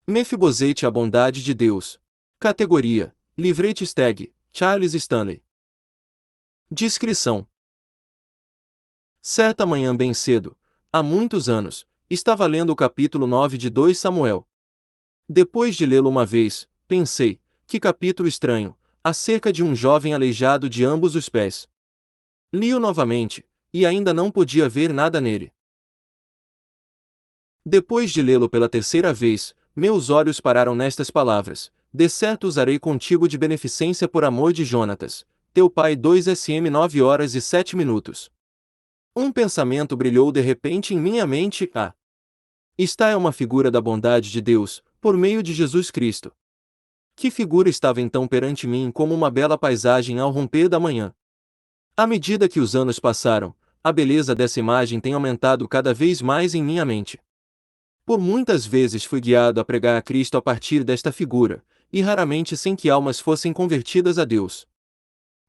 Mefibosete, a bondade de Deus. Categoria: Livretes Tag, Charles Stanley. Descrição: certa manhã bem cedo, há muitos anos, estava lendo o capítulo 9 de 2 Samuel. Depois de lê-lo uma vez, pensei, que capítulo estranho, acerca de um jovem aleijado de ambos os pés. Li-o novamente, e ainda não podia ver nada nele. Depois de lê-lo pela terceira vez, meus olhos pararam nestas palavras: de certo usarei contigo de beneficência por amor de Jonatas, teu pai. 2 SM 9 horas e 7 minutos. Um pensamento brilhou de repente em minha mente: esta é uma figura da bondade de Deus, por meio de Jesus Cristo. Que figura estava então perante mim como uma bela paisagem ao romper da manhã. À medida que os anos passaram, a beleza dessa imagem tem aumentado cada vez mais em minha mente. Por muitas vezes fui guiado a pregar a Cristo a partir desta figura, e raramente sem que almas fossem convertidas a Deus.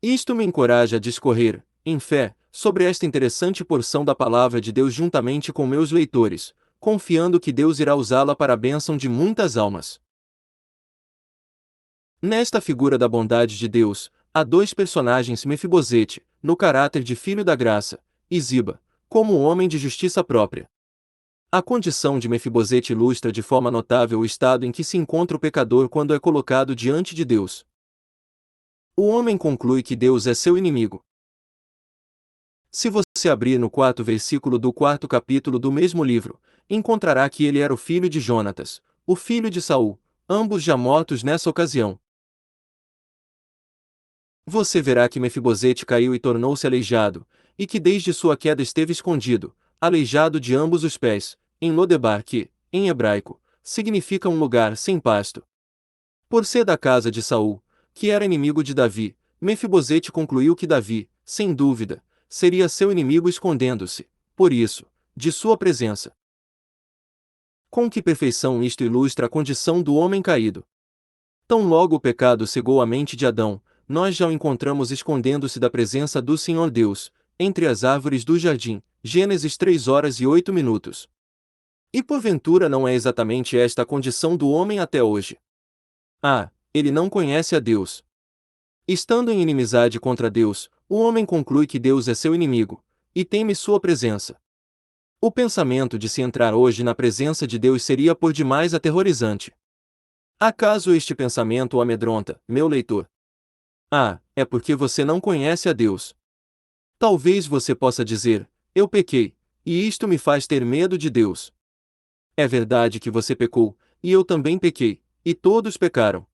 Isto me encoraja a discorrer, em fé, sobre esta interessante porção da palavra de Deus juntamente com meus leitores, confiando que Deus irá usá-la para a bênção de muitas almas. Nesta figura da bondade de Deus, há dois personagens: Mefibosete, no caráter de filho da graça, e Ziba, como um homem de justiça própria. A condição de Mefibosete ilustra de forma notável o estado em que se encontra o pecador quando é colocado diante de Deus. O homem conclui que Deus é seu inimigo. Se você abrir no 4º versículo do 4º capítulo do mesmo livro, encontrará que ele era o filho de Jonatas, o filho de Saul, ambos já mortos nessa ocasião. Você verá que Mefibosete caiu e tornou-se aleijado, e que desde sua queda esteve escondido, aleijado de ambos os pés, em Lodebar, que, em hebraico, significa um lugar sem pasto. Por ser da casa de Saul, que era inimigo de Davi, Mefibosete concluiu que Davi, sem dúvida, seria seu inimigo escondendo-se, por isso, de sua presença. Com que perfeição isto ilustra a condição do homem caído! Tão logo o pecado cegou a mente de Adão, nós já o encontramos escondendo-se da presença do Senhor Deus, entre as árvores do jardim. Gênesis 3 horas e 8 minutos. E porventura não é exatamente esta a condição do homem até hoje? Ele não conhece a Deus. Estando em inimizade contra Deus, o homem conclui que Deus é seu inimigo, e teme sua presença. O pensamento de se entrar hoje na presença de Deus seria por demais aterrorizante. Acaso este pensamento o amedronta, meu leitor? É porque você não conhece a Deus. Talvez você possa dizer: eu pequei, e isto me faz ter medo de Deus. É verdade que você pecou, e eu também pequei, e todos pecaram.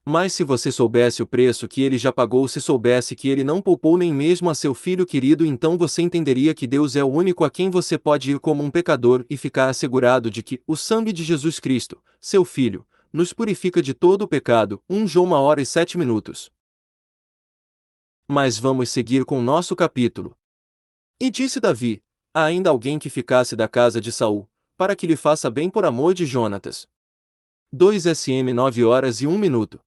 Mas se você soubesse o preço que ele já pagou, se soubesse que ele não poupou nem mesmo a seu filho querido, então você entenderia que Deus é o único a quem você pode ir como um pecador e ficar assegurado de que o sangue de Jesus Cristo, seu Filho, nos purifica de todo o pecado. 1 João 1 hora e 7 minutos. Mas vamos seguir com o nosso capítulo. E disse Davi: há ainda alguém que ficasse da casa de Saul, para que lhe faça bem por amor de Jonatas. 2 SM 9 horas e 1 minuto.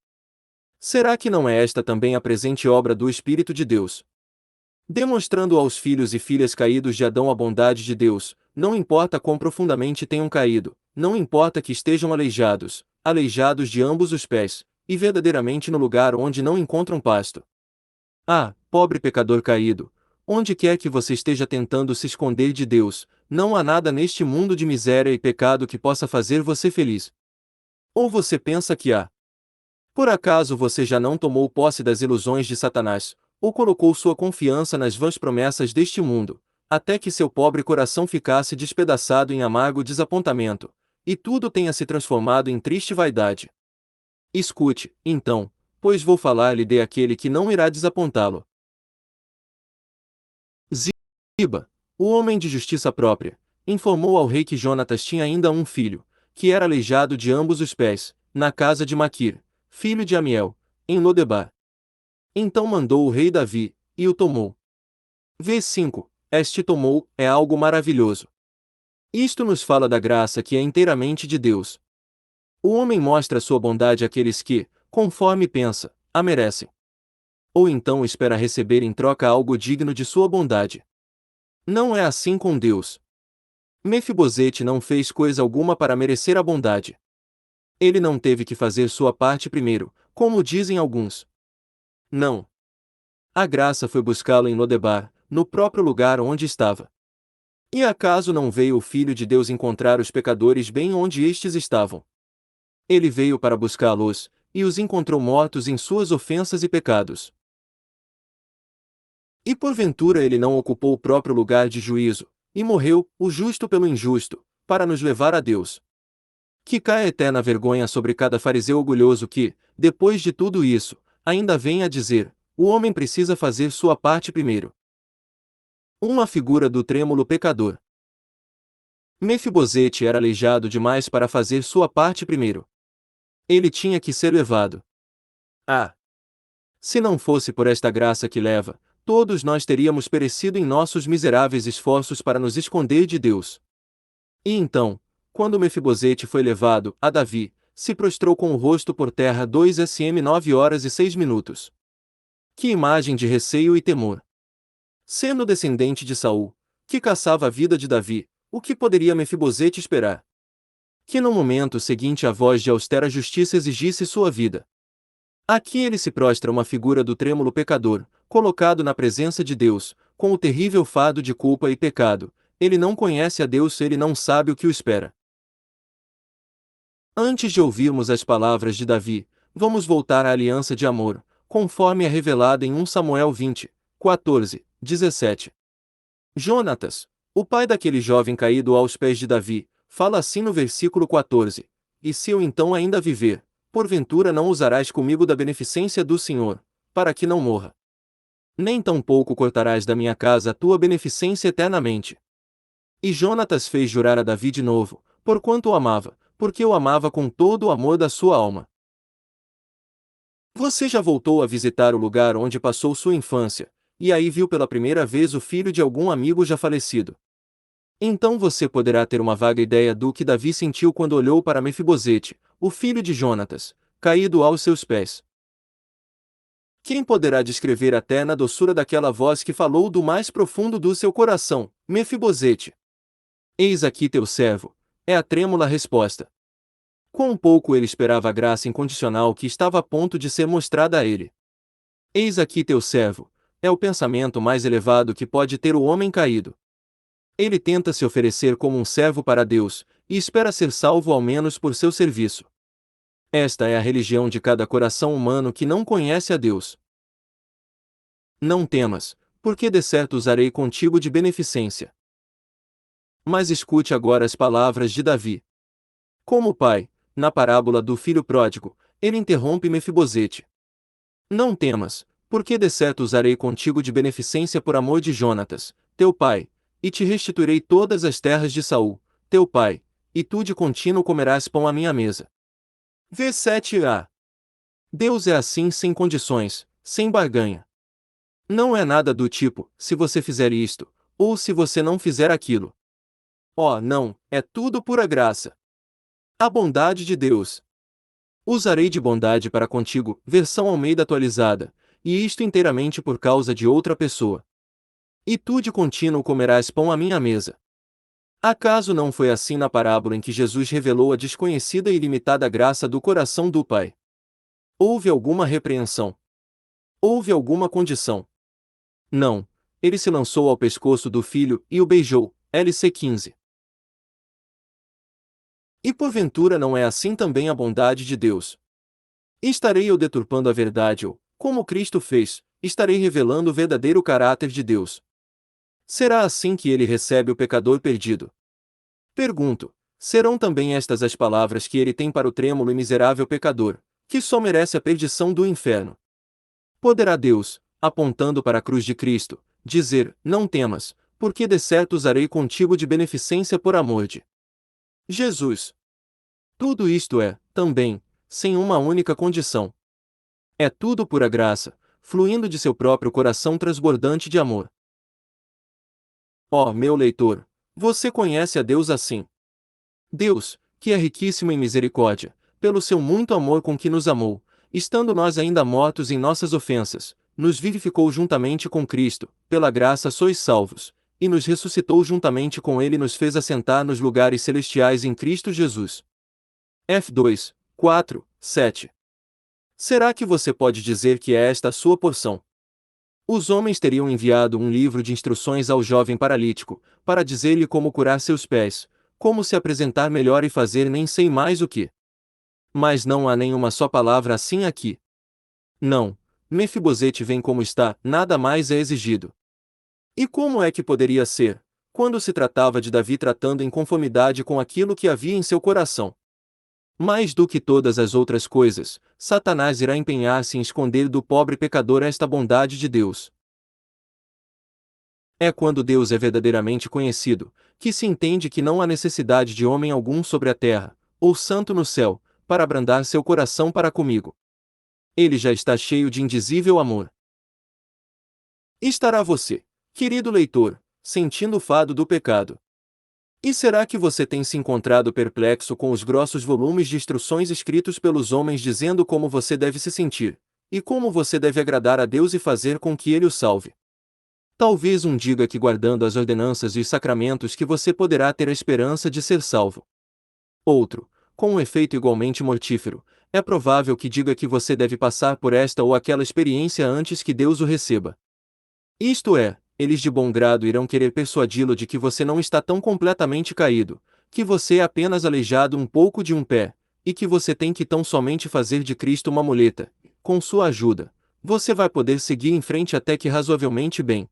Será que não é esta também a presente obra do Espírito de Deus? Demonstrando aos filhos e filhas caídos de Adão a bondade de Deus, não importa quão profundamente tenham caído, não importa que estejam aleijados de ambos os pés, e verdadeiramente no lugar onde não encontram pasto. Pobre pecador caído, onde quer que você esteja tentando se esconder de Deus, não há nada neste mundo de miséria e pecado que possa fazer você feliz. Ou você pensa que há? Por acaso você já não tomou posse das ilusões de Satanás, ou colocou sua confiança nas vãs promessas deste mundo, até que seu pobre coração ficasse despedaçado em amargo desapontamento, e tudo tenha se transformado em triste vaidade? Escute, então, pois vou falar-lhe de aquele que não irá desapontá-lo. Ziba, o homem de justiça própria, informou ao rei que Jonatas tinha ainda um filho, que era aleijado de ambos os pés, na casa de Maquir, filho de Amiel, em Lodebar. Então mandou o rei Davi, e o tomou. V5. Este tomou é algo maravilhoso. Isto nos fala da graça que é inteiramente de Deus. O homem mostra sua bondade àqueles que, conforme pensa, a merecem. Ou então espera receber em troca algo digno de sua bondade. Não é assim com Deus. Mefibosete não fez coisa alguma para merecer a bondade. Ele não teve que fazer sua parte primeiro, como dizem alguns. Não. A graça foi buscá-lo em Lodebar, no próprio lugar onde estava. E acaso não veio o Filho de Deus encontrar os pecadores bem onde estes estavam? Ele veio para buscá-los, e os encontrou mortos em suas ofensas e pecados. E porventura ele não ocupou o próprio lugar de juízo, e morreu, o justo pelo injusto, para nos levar a Deus. Que caia eterna vergonha sobre cada fariseu orgulhoso que, depois de tudo isso, ainda vem a dizer: o homem precisa fazer sua parte primeiro. Uma figura do trêmulo pecador. Mefibosete era aleijado demais para fazer sua parte primeiro. Ele tinha que ser levado. Ah! Se não fosse por esta graça que leva, todos nós teríamos perecido em nossos miseráveis esforços para nos esconder de Deus. E então, quando Mefibosete foi levado a Davi, se prostrou com o rosto por terra 2 sm 9 horas e 6 minutos. Que imagem de receio e temor! Sendo descendente de Saul, que caçava a vida de Davi, o que poderia Mefibosete esperar? Que no momento seguinte a voz de austera justiça exigisse sua vida. Aqui ele se prostra uma figura do trêmulo pecador, colocado na presença de Deus, com o terrível fardo de culpa e pecado. Ele não conhece a Deus, ele não sabe o que o espera. Antes de ouvirmos as palavras de Davi, vamos voltar à aliança de amor, conforme é revelada em 1 Samuel 20, 14, 17. Jonatas, o pai daquele jovem caído aos pés de Davi, fala assim no versículo 14: E se eu então ainda viver, porventura não usarás comigo da beneficência do Senhor, para que não morra. Nem tampouco cortarás da minha casa a tua beneficência eternamente. E Jonatas fez jurar a Davi de novo, porquanto o amava, porque o amava com todo o amor da sua alma. Você já voltou a visitar o lugar onde passou sua infância, e aí viu pela primeira vez o filho de algum amigo já falecido? Então você poderá ter uma vaga ideia do que Davi sentiu quando olhou para Mefibosete, o filho de Jonatas, caído aos seus pés. Quem poderá descrever a terna doçura daquela voz que falou do mais profundo do seu coração: Mefibosete, eis aqui teu servo, é a trêmula resposta. Quão pouco ele esperava a graça incondicional que estava a ponto de ser mostrada a ele. Eis aqui teu servo, é o pensamento mais elevado que pode ter o homem caído. Ele tenta se oferecer como um servo para Deus, e espera ser salvo ao menos por seu serviço. Esta é a religião de cada coração humano que não conhece a Deus. Não temas, porque de certo usarei contigo de beneficência. Mas escute agora as palavras de Davi. Como o pai, na parábola do filho pródigo, ele interrompe Mefibosete. Não temas, porque de certo usarei contigo de beneficência por amor de Jonatas, teu pai, e te restituirei todas as terras de Saul, teu pai, e tu de contínuo comerás pão à minha mesa. V7a. Deus é assim sem condições, sem barganha. Não é nada do tipo, se você fizer isto, ou se você não fizer aquilo. Oh, não, é tudo pura graça. A bondade de Deus. Usarei de bondade para contigo, versão Almeida atualizada, e isto inteiramente por causa de outra pessoa. E tu de contínuo comerás pão à minha mesa. Acaso não foi assim na parábola em que Jesus revelou a desconhecida e ilimitada graça do coração do Pai? Houve alguma repreensão? Houve alguma condição? Não, ele se lançou ao pescoço do filho e o beijou. LC 15. E porventura não é assim também a bondade de Deus? Estarei eu deturpando a verdade ou, como Cristo fez, estarei revelando o verdadeiro caráter de Deus? Será assim que ele recebe o pecador perdido? Pergunto, serão também estas as palavras que ele tem para o trêmulo e miserável pecador, que só merece a perdição do inferno? Poderá Deus, apontando para a cruz de Cristo, dizer: não temas, porque de certo usarei contigo de beneficência por amor de Jesus? Tudo isto é, também, sem uma única condição. É tudo pura graça, fluindo de seu próprio coração transbordante de amor. Ó, meu leitor, você conhece a Deus assim. Deus, que é riquíssimo em misericórdia, pelo seu muito amor com que nos amou, estando nós ainda mortos em nossas ofensas, nos vivificou juntamente com Cristo, pela graça sois salvos, e nos ressuscitou juntamente com ele e nos fez assentar nos lugares celestiais em Cristo Jesus. F2, 4, 7. Será que você pode dizer que é esta a sua porção? Os homens teriam enviado um livro de instruções ao jovem paralítico, para dizer-lhe como curar seus pés, como se apresentar melhor e fazer nem sei mais o que. Mas não há nenhuma só palavra assim aqui. Não, Mefibosete vem como está, nada mais é exigido. E como é que poderia ser, quando se tratava de Davi tratando em conformidade com aquilo que havia em seu coração? Mais do que todas as outras coisas, Satanás irá empenhar-se em esconder do pobre pecador esta bondade de Deus. É quando Deus é verdadeiramente conhecido, que se entende que não há necessidade de homem algum sobre a terra, ou santo no céu, para abrandar seu coração para comigo. Ele já está cheio de indizível amor. Estará você, querido leitor, sentindo o fado do pecado. E será que você tem se encontrado perplexo com os grossos volumes de instruções escritos pelos homens dizendo como você deve se sentir, e como você deve agradar a Deus e fazer com que Ele o salve? Talvez um diga que guardando as ordenanças e os sacramentos que você poderá ter a esperança de ser salvo. Outro, com um efeito igualmente mortífero, é provável que diga que você deve passar por esta ou aquela experiência antes que Deus o receba. Isto é, eles de bom grado irão querer persuadi-lo de que você não está tão completamente caído, que você é apenas aleijado um pouco de um pé, e que você tem que tão somente fazer de Cristo uma muleta. Com sua ajuda, você vai poder seguir em frente até que razoavelmente bem.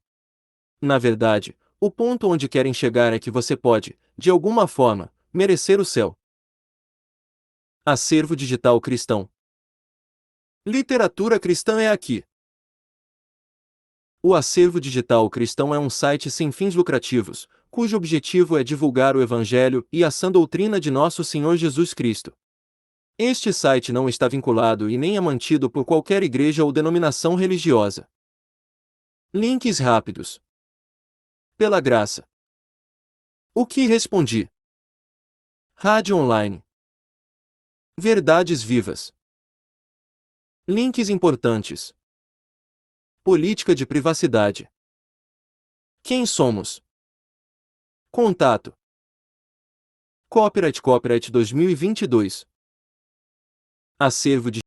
Na verdade, o ponto onde querem chegar é que você pode, de alguma forma, merecer o céu. Acervo digital cristão. Literatura cristã é aqui. O Acervo Digital Cristão é um site sem fins lucrativos, cujo objetivo é divulgar o Evangelho e a sã doutrina de nosso Senhor Jesus Cristo. Este site não está vinculado e nem é mantido por qualquer igreja ou denominação religiosa. Links rápidos. Pela graça. O que respondi? Rádio online. Verdades vivas. Links importantes. Política de privacidade. Quem somos? Contato. Copyright 2022. Acervo Digital